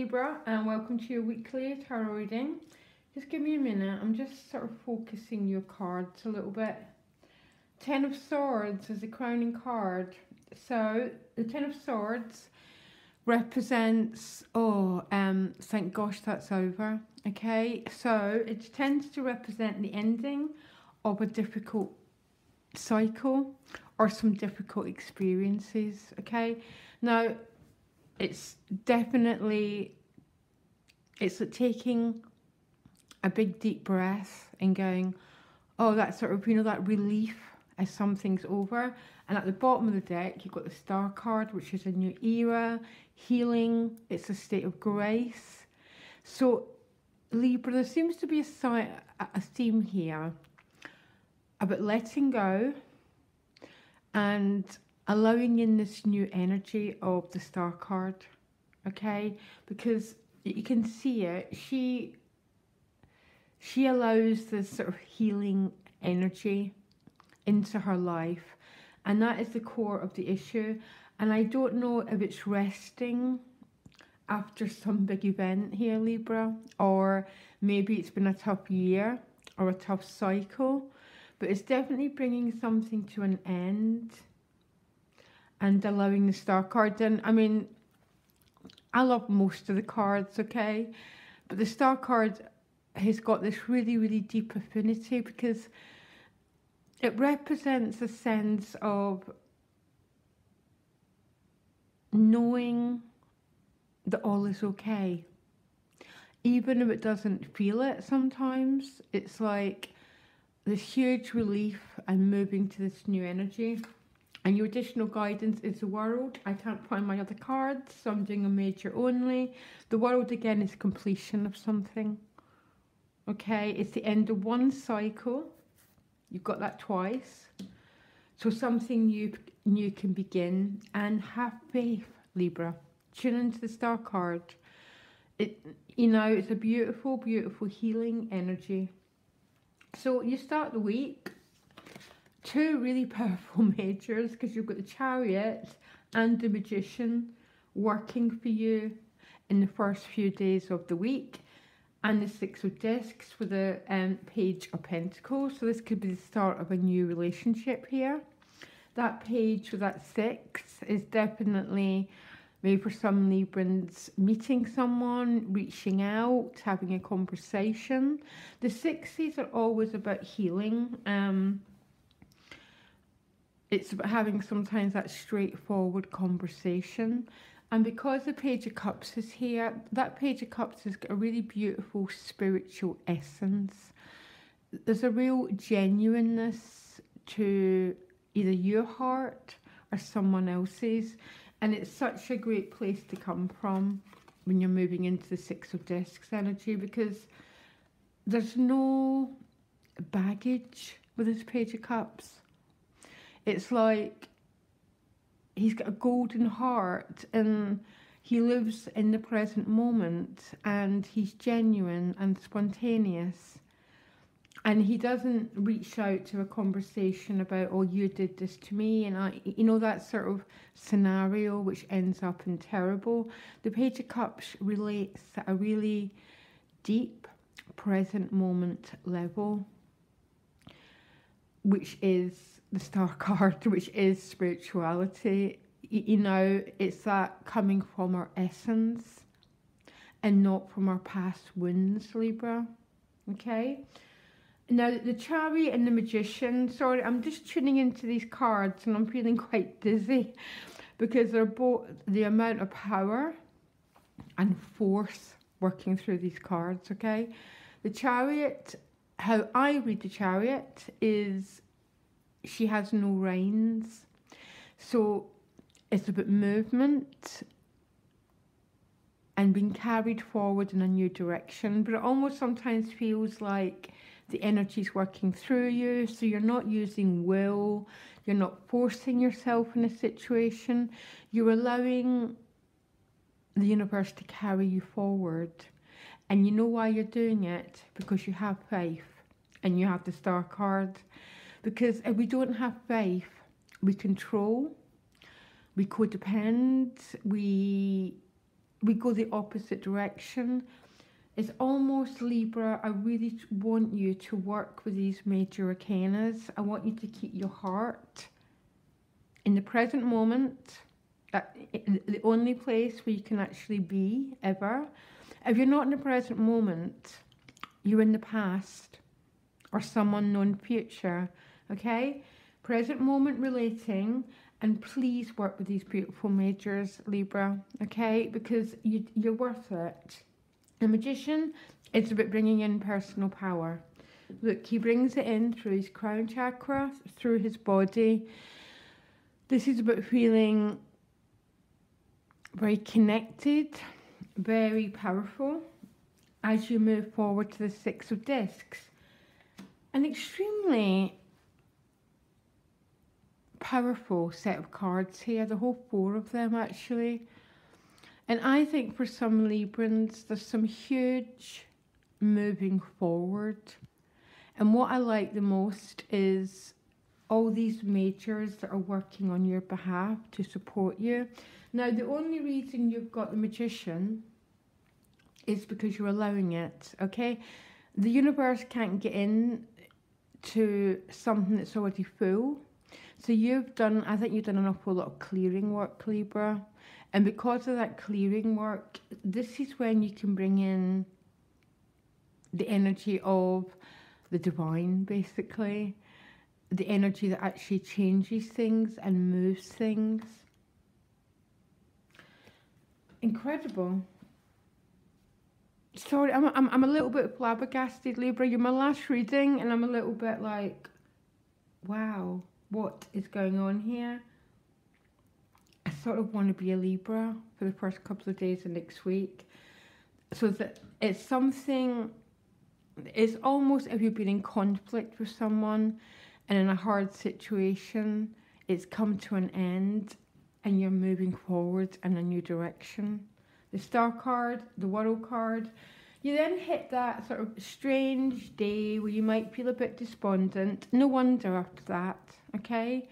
Libra, and welcome to your weekly tarot reading. Just give me a minute, I'm just sort of focusing your cards a little bit. Ten of Swords is the crowning card. So the Ten of Swords represents, thank gosh that's over. Okay, so it tends to represent the ending of a difficult cycle or some difficult experiences. Okay, now it's definitely, it's like taking a big deep breath and going, oh, that sort of, that relief as something's over. And at the bottom of the deck, you've got the Star card, which is a new era, healing, it's a state of grace. So Libra, there seems to be a theme here about letting go and allowing in this new energy of the Star card, okay? Because you can see it, she allows this sort of healing energy into her life, and that is the core of the issue. And I don't know if it's resting after some big event here, Libra, or maybe it's been a tough year or a tough cycle, but it's definitely bringing something to an end and allowing the Star card in. I mean, I love most of the cards, okay? But the Star card has got this really, really deep affinity because it represents a sense of knowing that all is okay. Even if it doesn't feel it sometimes, it's like this huge relief and moving to this new energy. And your additional guidance is the World. I can't find my other cards, so I'm doing a major only. The World, again, is completion of something. Okay, it's the end of one cycle. You've got that twice. So something new can begin. And have faith, Libra. Tune into the Star card. It's a beautiful, beautiful healing energy. So you start the week. Two really powerful majors, because you've got the Chariot and the Magician working for you in the first few days of the week, and the Six of Discs with the Page of Pentacles. So this could be the start of a new relationship here. That page with that six is definitely maybe for some Librans meeting someone, reaching out, having a conversation. The sixes are always about healing. It's about having sometimes that straightforward conversation. And because the Page of Cups is here, that Page of Cups has got a really beautiful spiritual essence. There's a real genuineness to either your heart or someone else's. And it's such a great place to come from when you're moving into the Six of Discs energy, because there's no baggage with this Page of Cups. It's like he's got a golden heart and he lives in the present moment, and he's genuine and spontaneous. And he doesn't reach out to a conversation about, oh, you did this to me, and that sort of scenario which ends up in terrible. The Page of Cups relates at a really deep present moment level, which is the Star card, which is spirituality. It's that coming from our essence and not from our past wounds, Libra. Okay? Now, the Chariot and the Magician, sorry, I'm just tuning into these cards and I'm feeling quite dizzy because they're both the amount of power and force working through these cards, okay? The Chariot, how I read the Chariot is she has no reins. So it's about movement and being carried forward in a new direction, but it almost sometimes feels like the energy's working through you, so you're not using will, you're not forcing yourself in a situation, you're allowing the universe to carry you forward. And you know why you're doing it? Because you have faith and you have the Star card. Because if we don't have faith, we control, we codepend, we we go the opposite direction. It's almost, Libra, I really want you to work with these major arcanas. I want you to keep your heart in the present moment, the only place where you can actually be, ever. If you're not in the present moment, you're in the past or some unknown future, okay? Present moment relating, and please work with these beautiful majors, Libra, okay? Because you're worth it. The Magician, it's about bringing in personal power. Look, he brings it in through his crown chakra, through his body. This is about feeling very connected, very powerful as you move forward to the Six of Discs. An extremely powerful set of cards here, the whole 4 of them actually. And I think for some Librans, there's some huge moving forward. And what I like the most is all these majors that are working on your behalf to support you. Now, the only reason you've got the Magician is because you're allowing it, okay? The universe can't get in to something that's already full. So I think you've done an awful lot of clearing work, Libra. And because of that clearing work, this is when you can bring in the energy of the divine, basically. The energy that actually changes things and moves things. Incredible. Sorry, I'm a little bit flabbergasted, Libra. You're my last reading, and I'm a little bit like, wow, what is going on here? I sort of want to be a Libra for the first couple of days of next week. So that it's something, it's almost if you've been in conflict with someone and in a hard situation, it's come to an end and you're moving forward in a new direction. The Star card, the World card, you then hit that sort of strange day where you might feel a bit despondent. No wonder after that, okay?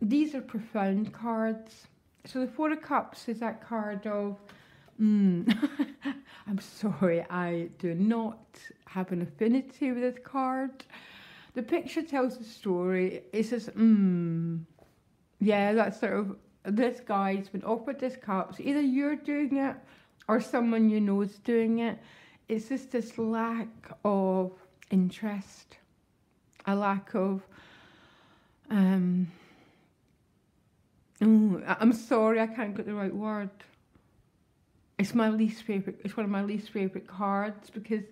These are profound cards. So the 4 of Cups is that card of, I'm sorry, I do not have an affinity with this card. The picture tells the story. It says, yeah, that's sort of, this guy's been offered this cup. So either you're doing it or someone you know is doing it. It's just this lack of interest, a lack of, I'm sorry, I can't get the right word. It's my least favourite, it's one of my least favourite cards because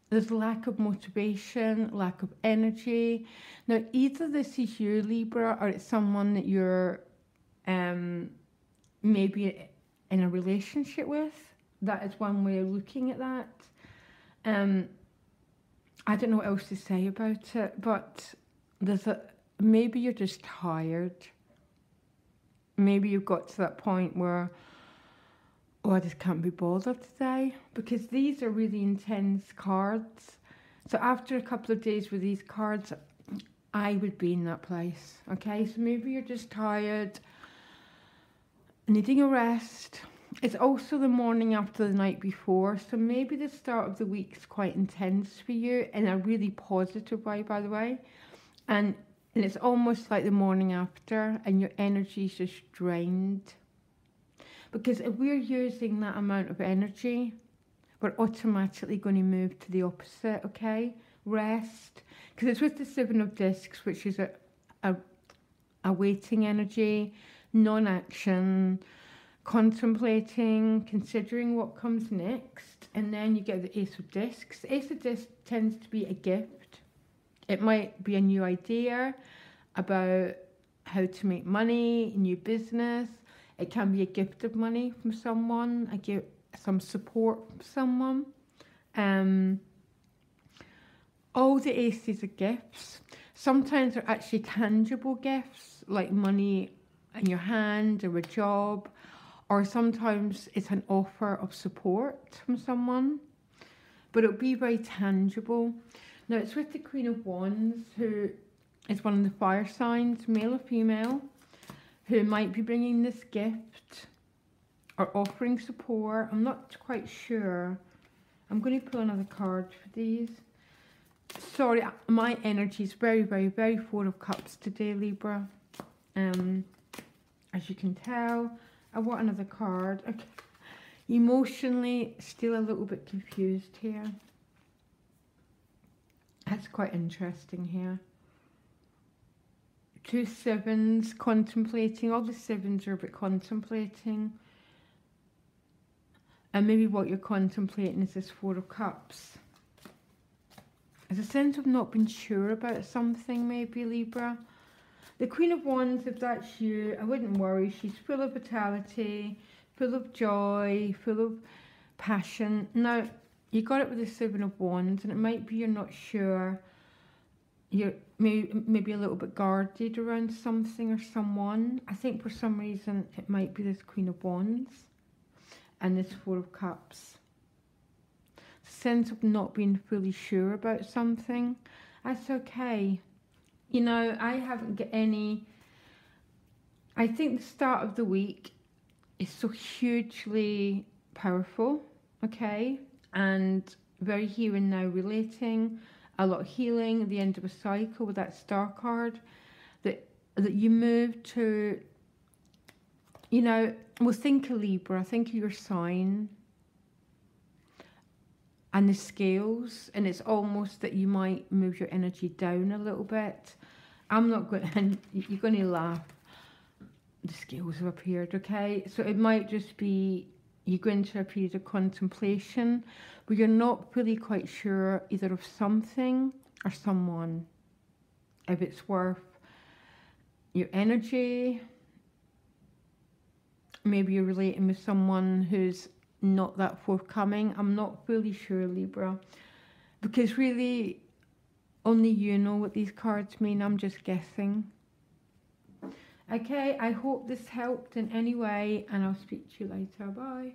there's lack of motivation, lack of energy. Now, either this is you, Libra, or it's someone that you're maybe in a relationship with. That is one way of looking at that. I don't know what else to say about it, but maybe you're just tired. Maybe you've got to that point where, oh, I just can't be bothered today, because these are really intense cards. So after a couple of days with these cards, I would be in that place, okay? So maybe you're just tired, needing a rest. It's also the morning after the night before, so maybe the start of the week is quite intense for you in a really positive way, by the way. And it's almost like the morning after, and your energy is just drained. Because if we're using that amount of energy, we're automatically going to move to the opposite, okay? Rest. Because it's with the 7 of Discs, which is a waiting energy, non-action, contemplating, considering what comes next. And then you get the Ace of Discs. Ace of Discs tends to be a gift. It might be a new idea about how to make money, new business. It can be a gift of money from someone, some support from someone. All the aces are gifts. Sometimes they're actually tangible gifts, like money in your hand or a job, or sometimes it's an offer of support from someone, but it'll be very tangible. Now, it's with the Queen of Wands, who is one of the fire signs, male or female, who might be bringing this gift or offering support. I'm not quite sure. I'm going to pull another card for these. Sorry, my energy is very, very, very Four of Cups today, Libra. As you can tell, I want another card. Okay. Emotionally, still a little bit confused here. That's quite interesting here. 2 sevens, contemplating. All the sevens are a bit contemplating. And maybe what you're contemplating is this Four of Cups. There's a sense of not being sure about something, maybe, Libra. The Queen of Wands, if that's you, I wouldn't worry. She's full of vitality, full of joy, full of passion. Now, you got it with the Seven of Wands, and it might be you're not sure. You're maybe a little bit guarded around something or someone. I think for some reason it might be this Queen of Wands and this Four of Cups. Sense of not being fully sure about something. That's okay. You know, I haven't got any. I think the start of the week is so hugely powerful, okay, and very here and now relating, a lot of healing, the end of a cycle with that Star card, that you move to, you know, well, think of Libra, think of your sign and the scales, and it's almost that you might move your energy down a little bit. I'm not going, and you're going to laugh. The scales have appeared, okay? So it might just be you go into a period of contemplation where you're not really quite sure either of something or someone, if it's worth your energy. Maybe you're relating with someone who's not that forthcoming. I'm not fully sure, Libra, because really only you know what these cards mean. I'm just guessing. Okay, I hope this helped in any way, and I'll speak to you later. Bye.